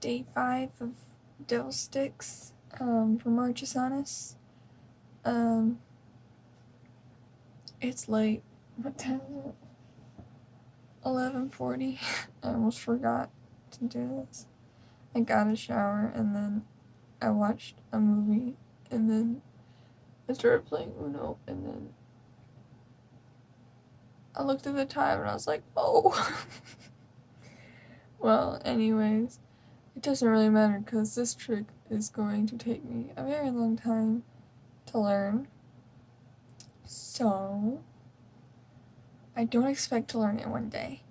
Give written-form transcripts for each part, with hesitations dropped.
day 5 of dill sticks from Unus Annus. It's late. What time is it? 11:40. I almost forgot to do this. I got a shower and then I watched a movie and then I started playing Uno and then I looked at the time and I was like, oh. Well, anyways, it doesn't really matter because this trick is going to take me a very long time to learn. So, I don't expect to learn it one day.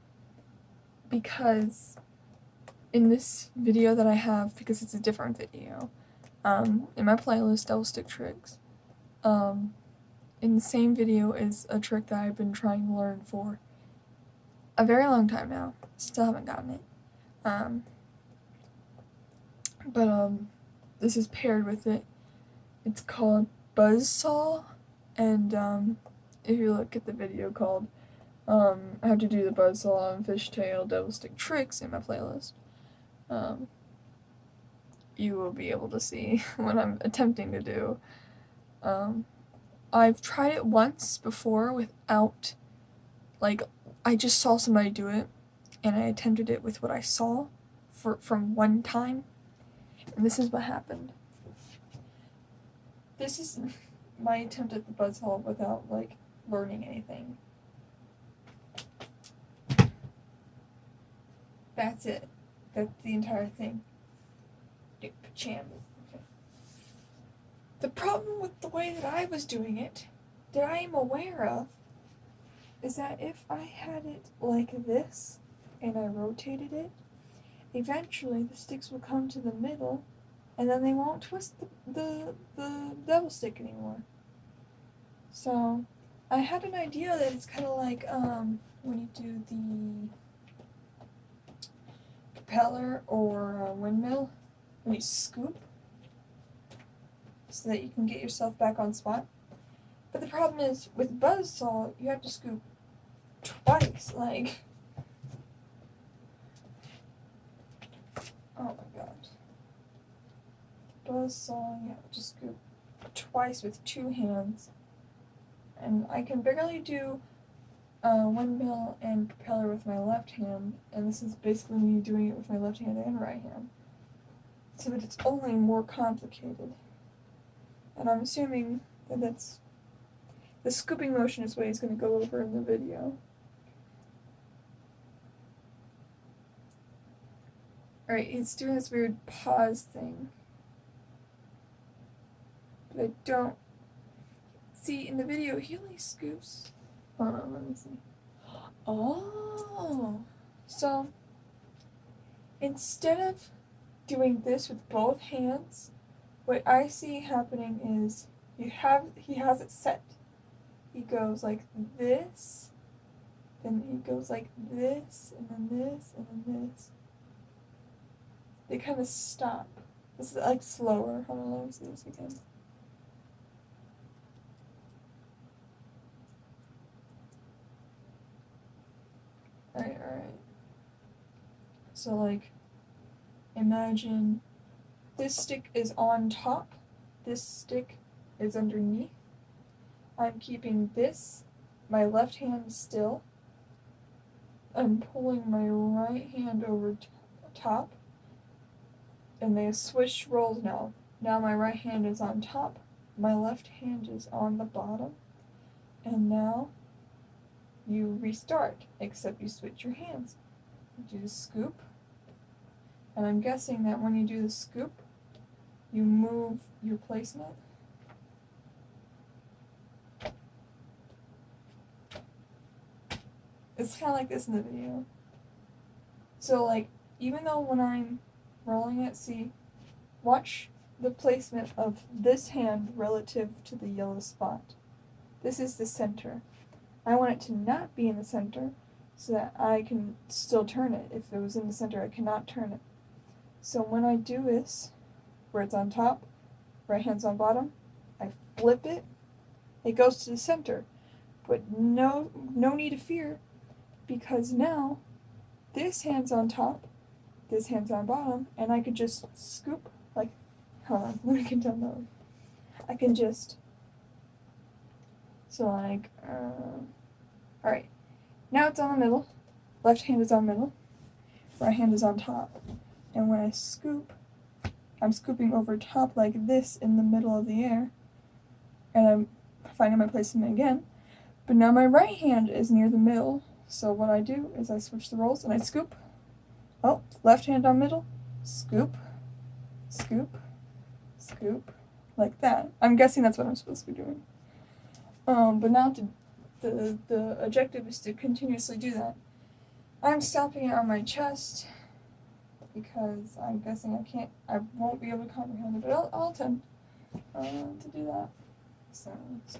Because in this video that I have, because it's a different video, in my playlist, Double Stick Tricks, in the same video is a trick that I've been trying to learn for a very long time now. Still haven't gotten it. But this is paired with it. It's called Buzzsaw, and if you look at the video called I have to do the buzzsaw and fishtail double stick tricks in my playlist, you will be able to see what I'm attempting to do. I've tried it once before without, like, I just saw somebody do it, and I attempted it with what I saw from one time, and this is what happened. This is my attempt at the buzzsaw without, like, learning anything. That's it. That's the entire thing. Okay. The problem with the way that I was doing it, that I am aware of, is that if I had it like this, and I rotated it, eventually the sticks will come to the middle, and then they won't twist the double stick anymore. So, I had an idea that it's kind of like, when you do the propeller or windmill, when you scoop, so that you can get yourself back on spot. But the problem is, with buzzsaw, you have to scoop twice, like, oh my gosh. Buzzsaw, you have to scoop twice with 2 hands, and I can barely do windmill and propeller with my left hand, and this is basically me doing it with my left hand and right hand, so that it's only more complicated. And I'm assuming that that's the scooping motion is what he's going to go over in the video. Alright, he's doing this weird pause thing. But I don't see in the video he only scoops. Hold on, let me see. Oh, so instead of doing this with both hands, what I see happening is he has it set. He goes like this, then he goes like this, and then this, and then this. They kind of stop. This is like slower. Hold on, let me see this again. Alright. So, like, imagine this stick is on top, this stick is underneath. I'm keeping this, my left hand still. I'm pulling my right hand over top, and they switch roles now. Now my right hand is on top, my left hand is on the bottom, and now you restart, except you switch your hands. You do the scoop, and I'm guessing that when you do the scoop, you move your placement. It's kind of like this in the video. So, like, even though when I'm rolling it, see, watch the placement of this hand relative to the yellow spot. This is the center. I want it to not be in the center so that I can still turn it. If it was in the center, I cannot turn it. So when I do this, where it's on top, right hand's on bottom, I flip it, it goes to the center. But no need to fear, because now this hand's on top, this hand's on bottom, and I could just scoop, like, hold on, let me get down that one. I can just, so like, alright, now it's on the middle, left hand is on middle, right hand is on top, and when I scoop, I'm scooping over top like this in the middle of the air, and I'm finding my placement again, but now my right hand is near the middle, so what I do is I switch the roles and I scoop, oh, left hand on middle, scoop, scoop, scoop, like that. I'm guessing that's what I'm supposed to be doing. But now the objective is to continuously do that. I'm stopping it on my chest because I'm guessing I won't be able to comprehend it, but I'll attempt to do that. So it's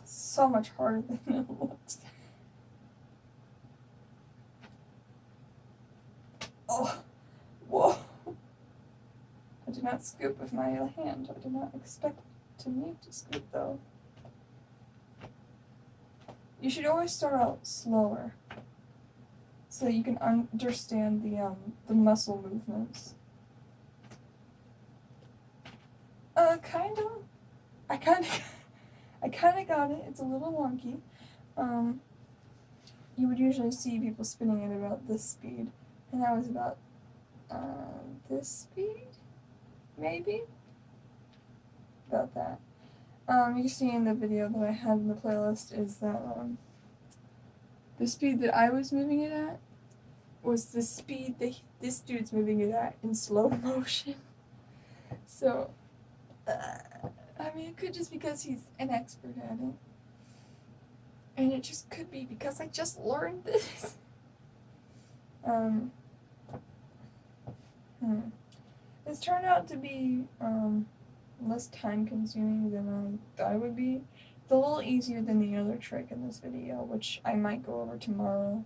so much harder than it looks. Oh, whoa. I did not scoop with my hand. I did not expect to need to scoop though. You should always start out slower so you can understand the muscle movements. Kind of. I kind of got it. It's a little wonky. You would usually see people spinning at about this speed, and that was about this speed, maybe? About that. You can see in the video that I had in the playlist is that the speed that I was moving it at was the speed that this dude's moving it at in slow motion. So, I mean, it could just because he's an expert at it. And it just could be because I just learned this. This turned out to be less time consuming than I thought it would be. It's a little easier than the other trick in this video, which I might go over tomorrow.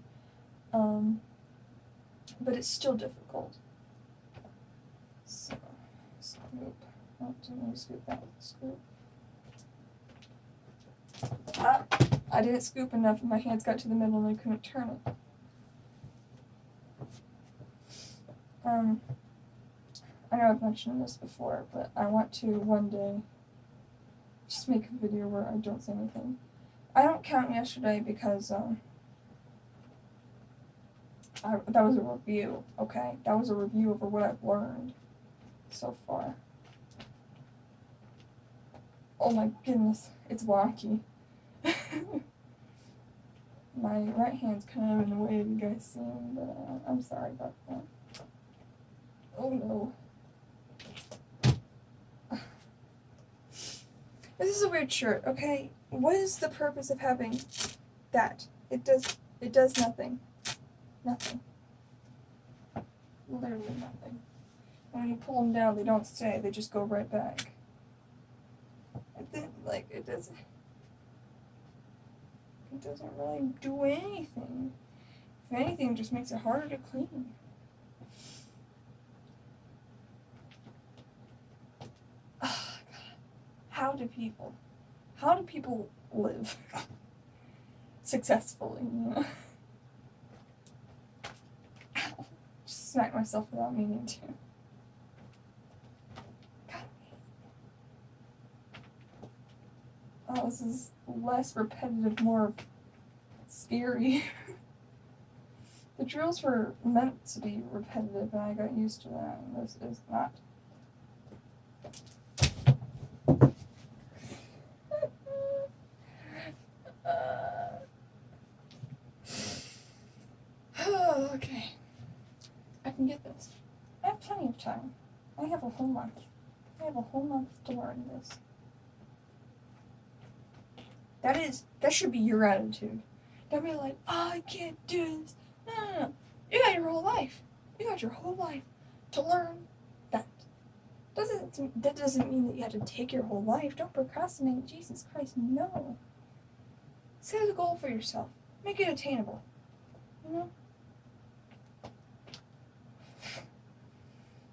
But it's still difficult. So, scoop. Oh, didn't scoop that with the scoop. Ah, I didn't scoop enough and my hands got to the middle and I couldn't turn it. I know I've mentioned this before, but I want to one day just make a video where I don't say anything. I don't count yesterday because that was a review, okay? That was a review over what I've learned so far. Oh my goodness, it's wonky. My right hand's kind of in the way of you guys seeing, but I'm sorry about that. Oh no. This is a weird shirt, okay? What is the purpose of having that? It does nothing. Nothing. Literally nothing. And when you pull them down, they don't stay, they just go right back. It doesn't really do anything. If anything, it just makes it harder to clean. Oh, God. How do people live successfully, you know? Just smack myself without meaning to. Oh, this is less repetitive, more scary. The drills were meant to be repetitive, and I got used to that, and this is not. Okay. I can get this. I have plenty of time. I have a whole month. I have a whole month to learn this. That should be your attitude. Don't be like, oh, I can't do this. No. You got your whole life. You got your whole life to learn that. That doesn't mean that you have to take your whole life. Don't procrastinate. Jesus Christ, no. Set a goal for yourself. Make it attainable. You know?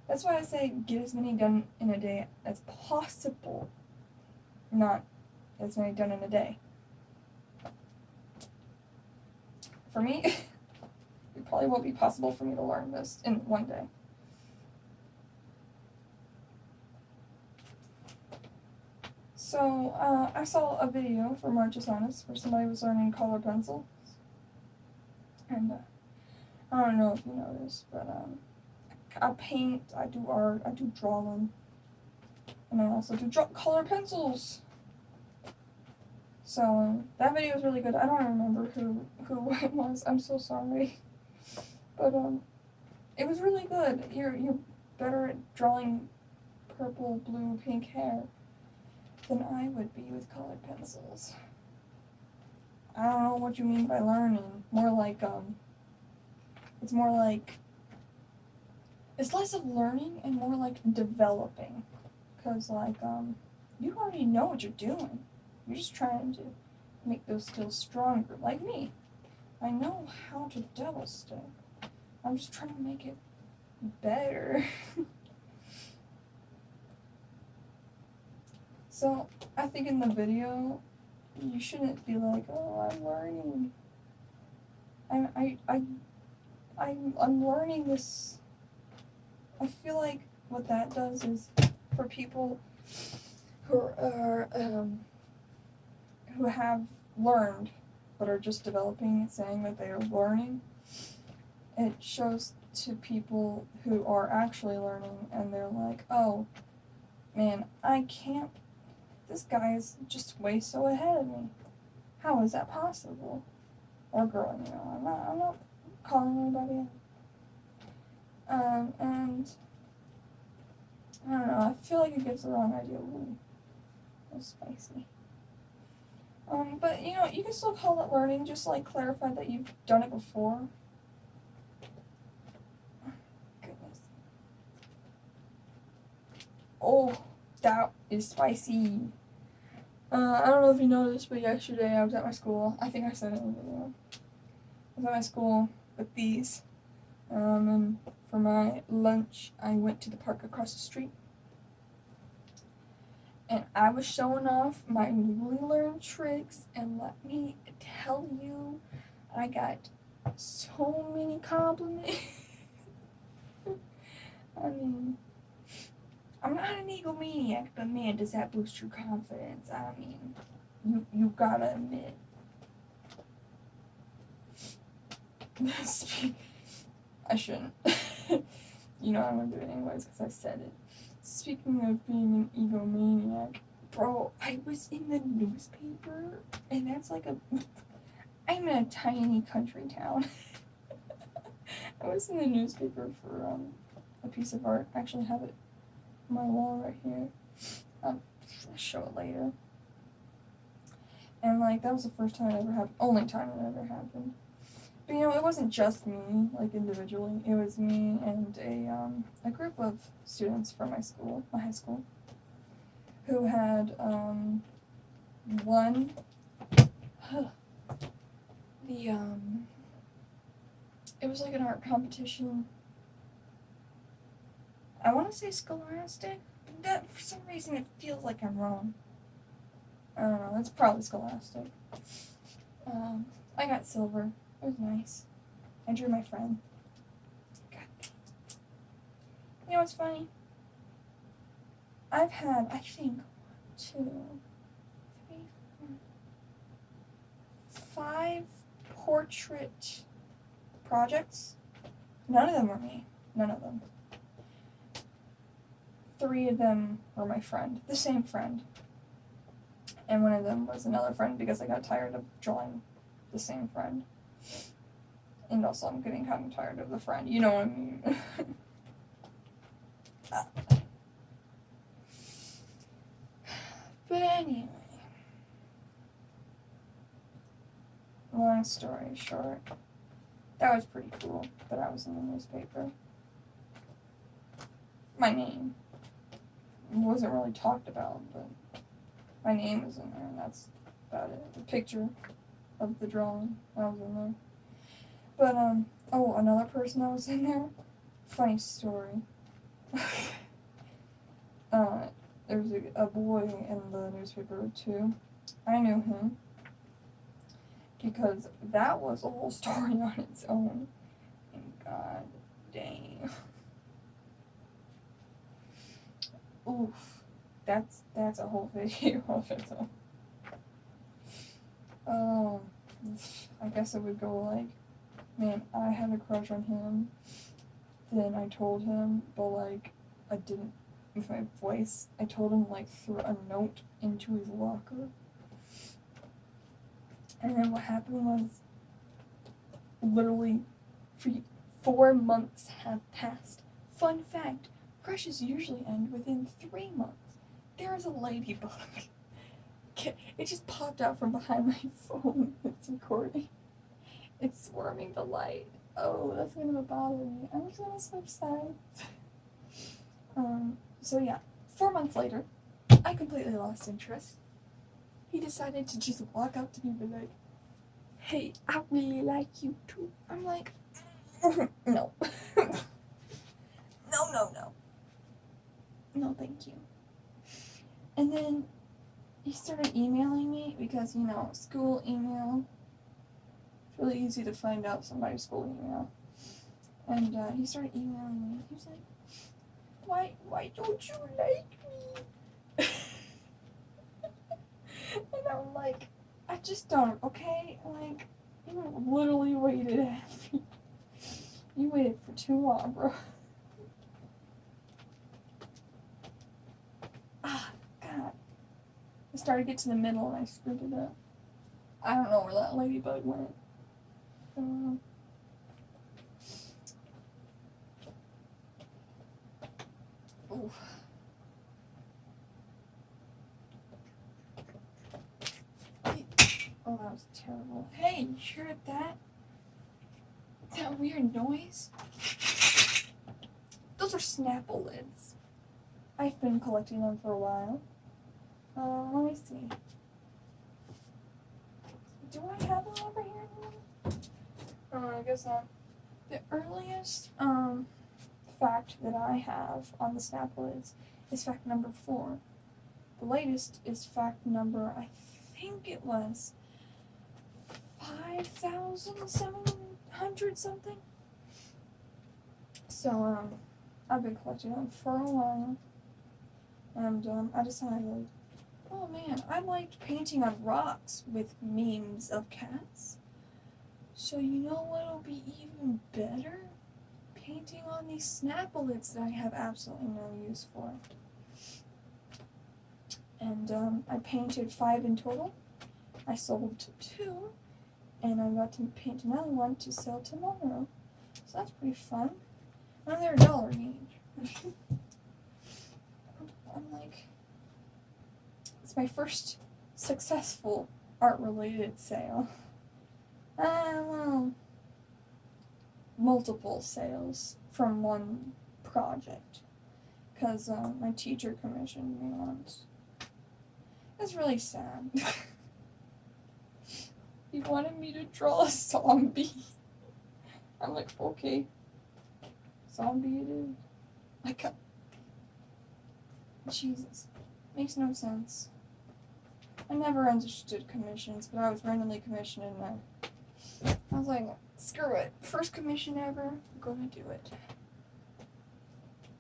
That's why I say get as many done in a day as possible. Not as many done in a day. For me, you probably won't be possible for me to learn this in one day. So, I saw a video from Unus Annus where somebody was learning color pencils. And, I don't know if you know this, but, I paint, I do art, I do drawing. And I also do color pencils. So, that video was really good. I don't remember who it was. I'm so sorry. But, it was really good. You're better at drawing purple, blue, pink hair than I would be with colored pencils. I don't know what you mean by learning. More like, it's more like, it's less of learning and more like developing. Because, like, you already know what you're doing. You're just trying to make those skills stronger, like me. I know how to double stick. I'm just trying to make it better. So, I think in the video, you shouldn't be like, oh, I'm learning. I'm learning this. I feel like what that does is for people who are, who have learned but are just developing, saying that they are learning, it shows to people who are actually learning and they're like, oh, man, I can't. This guy is just way so ahead of me. How is that possible? Or girl, you know, I'm not calling anybody out. And I don't know, I feel like it gives the wrong idea. Ooh, that's spicy. But you know, you can still call it learning, just like clarify that you've done it before. Goodness. Oh, that is spicy. I don't know if you noticed, but yesterday I was at my school. I think I said it in the video. I was at my school with these. And for my lunch, I went to the park across the street. And I was showing off my newly learned tricks, and let me tell you, I got so many compliments. I mean, I'm not an egomaniac, but man, does that boost your confidence. I mean, you gotta admit. I shouldn't. You know, I'm gonna do it anyways because I said it. Speaking of being an egomaniac, bro, I was in the newspaper, and that's like I'm in a tiny country town. I was in the newspaper for a piece of art. I actually have it on my wall right here. I'll show it later. And like that was the first time it ever happened, only time it ever happened. But you know, it wasn't just me, like individually. It was me and a group of students from my school, my high school, who had won the it was like an art competition. I want to say Scholastic, but that for some reason it feels like I'm wrong. I don't know. It's probably Scholastic. I got silver. It was nice. I drew my friend. God. You know what's funny? I've had, I think, 1, 2, 3, 4, 5 portrait projects. None of them were me. None of them. 3 of them were my friend. The same friend. And 1 of them was another friend because I got tired of drawing the same friend. And also I'm getting kind of tired of the friend. You know what I mean? But anyway. Long story short. That was pretty cool that I was in the newspaper. My name wasn't really talked about, but my name was in there, and that's about it. The picture of the drawing, that was in there. But, oh, another person that was in there, funny story. There was a boy in the newspaper, too. I knew him, because that was a whole story on its own. God dang. Oof. That's a whole video of its own. I guess it would go like, man, I had a crush on him. Then I told him, but like, I didn't with my voice. I told him like through a note into his locker. And then what happened was, literally 4 months have passed. Fun fact, crushes usually end within 3 months. There is a ladybug. It just popped out from behind my phone. It's recording. It's swarming the light. Oh, that's gonna bother me. I'm just gonna switch sides. So yeah, 4 months later, I completely lost interest. He decided to just walk up to me and be like, hey, I really like you too. I'm like, no. No. No, thank you. And then he started emailing me because, school email. It's really easy to find out somebody's school email. And he started emailing me. He was like, why don't you like me? And I'm like, I just don't, okay? Like, you literally waited You waited for too long, bro. God. I started to get to the middle and I screwed it up. I don't know where that ladybug went. Oof. Oh, that was terrible. Hey, you heard that? That weird noise? Those are Snapple lids. I've been collecting them for a while. Let me see. Do I have one over here? I guess not. The earliest fact that I have on the Snapple lids is fact number 4. The latest is fact number, I think it was 5,700 something. So, I've been collecting them for a while. And I decided, oh man, I liked painting on rocks with memes of cats. So you know what'll be even better? Painting on these Snapple lids that I have absolutely no use for. And I painted 5 in total. I sold 2, and I got to paint another one to sell tomorrow. So that's pretty fun. And they're $1 each. I'm like, it's my first successful art-related sale. Well, multiple sales from one project. Because my teacher commissioned me once. It's really sad. He wanted me to draw a zombie. I'm like, okay. Zombie it is. Jesus. Makes no sense. I never understood commissions, but I was randomly commissioned and I was like, screw it. First commission ever, I'm gonna do it.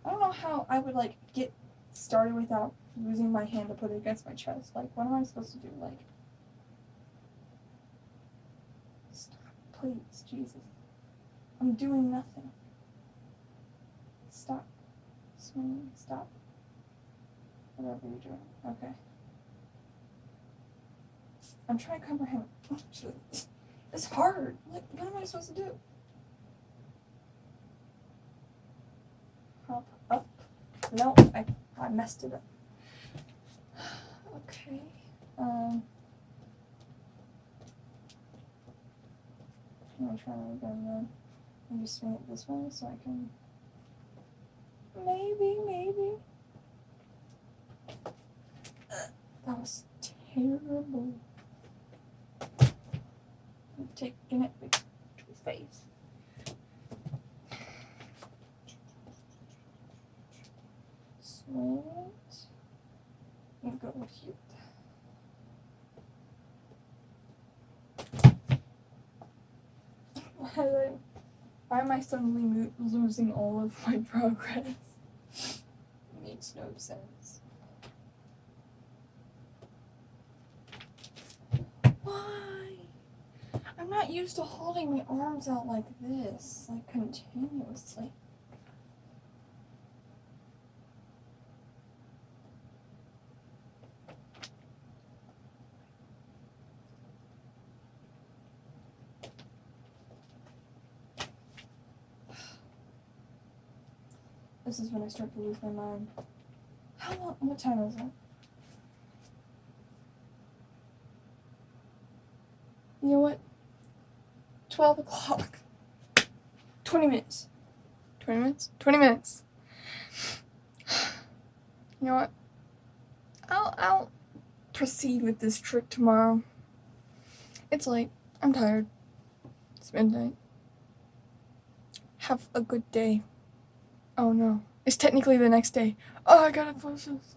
I don't know how I would get started without using my hand to put it against my chest. Like, what am I supposed to do? Stop, please, Jesus. I'm doing nothing. Stop. Swing, stop. Whatever you're doing. Okay. I'm trying to comprehend. It's hard. What am I supposed to do? Hop up. No, I messed it up. Okay. I'm gonna try it again then. Maybe swing it this way so I can. Maybe. That was terrible. I'm taking it with 2 face. Swing it. And go here. Why am I suddenly losing all of my progress? It makes no sense. Why? I'm not used to holding my arms out like this, like continuously. This is when I start to lose my mind. How long? What time is it? You know what? 12 o'clock. 20 minutes. 20 minutes? 20 minutes. You know what? I'll proceed with this trick tomorrow. It's late. I'm tired. It's midnight. Have a good day. Oh no. It's technically the next day. Oh, I gotta post this.